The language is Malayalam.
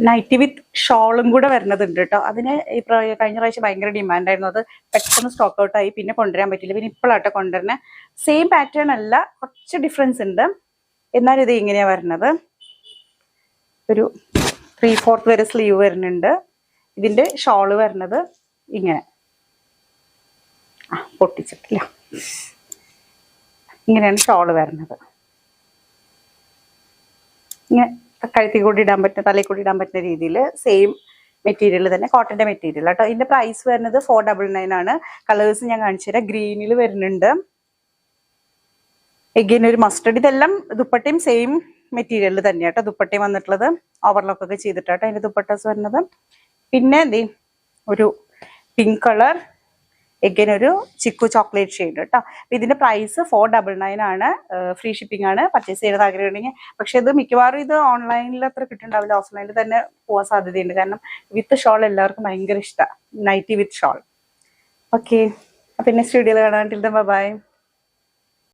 നൈറ്റി വിത്ത് ഷോളും കൂടെ വരുന്നതുണ്ട് കേട്ടോ. അതിന് ഈ കഴിഞ്ഞ പ്രാവശ്യം ഭയങ്കര ഡിമാൻഡായിരുന്നു. അത് പെട്ടെന്ന് സ്റ്റോക്ക് ഔട്ട് ആയി, പിന്നെ കൊണ്ടുവരാൻ പറ്റില്ല. പിന്നെ ഇപ്പോഴാട്ടോ കൊണ്ടുവരുന്നത്. സെയിം പാറ്റേൺ അല്ല, കുറച്ച് ഡിഫറൻസ് ഉണ്ട്. എന്നാലും ഇത് ഇങ്ങനെയാണ് വരുന്നത്. ഒരു 3/4 വരെ സ്ലീവ് വരുന്നുണ്ട്. ഇതിൻ്റെ ഷോള് വരുന്നത് ഇങ്ങനെ പൊട്ടിച്ചിട്ടില്ല, ഇങ്ങനെയാണ് ഷോള് വരുന്നത്. ഇങ്ങനെ കഴുത്തിൽ കൂടി ഇടാൻ പറ്റുന്ന, തലയിൽ കൂടി ഇടാൻ പറ്റുന്ന രീതിയിൽ സെയിം മെറ്റീരിയൽ തന്നെ, കോട്ടൻ്റെ മെറ്റീരിയൽ കേട്ടോ. ഇതിൻ്റെ പ്രൈസ് വരുന്നത് 499 ആണ്. കളേഴ്സ് ഞാൻ കാണിച്ചു തരാം. ഗ്രീനിൽ വരുന്നുണ്ട്, എഗെയിൻ ഒരു മസ്റ്റർഡ്. ഇതെല്ലാം ദുപ്പട്ടയും സെയിം മെറ്റീരിയൽ തന്നെയാണ് കേട്ടോ. ദുപ്പട്ടയും വന്നിട്ടുള്ളത് ഓവർലോക്കൊക്കെ ചെയ്തിട്ടാട്ടോ അതിൻ്റെ ദുപ്പട്ടാസ് വരുന്നത്. പിന്നെ എന്ത് ഒരു പിങ്ക് കളർ, എഗെയിൻ ഒരു ചിക്കു ചോക്ലേറ്റ് ഷെയ്ഡ് കേട്ടോ. ഇതിന്റെ പ്രൈസ് 499 ആണ്. ഫ്രീ ഷിപ്പിംഗ് ആണ്. പർച്ചേസ് ചെയ്ത് ആഗ്രഹമുണ്ടെങ്കിൽ. പക്ഷെ ഇത് മിക്കവാറും ഇത് ഓൺലൈനിൽ അത്ര കിട്ടുന്നുണ്ടാവില്ല, ഓഫ്ലൈനിൽ തന്നെ പോകാൻ സാധ്യതയുണ്ട്. കാരണം വിത്ത് ഷോൾ എല്ലാവർക്കും ഭയങ്കര ഇഷ്ടമാണ്, നൈറ്റി വിത്ത് ഷോൾ. ഓക്കെ, പിന്നെ നെക്സ്റ്റ് വീഡിയോയിൽ കാണാൻ. ബൈ.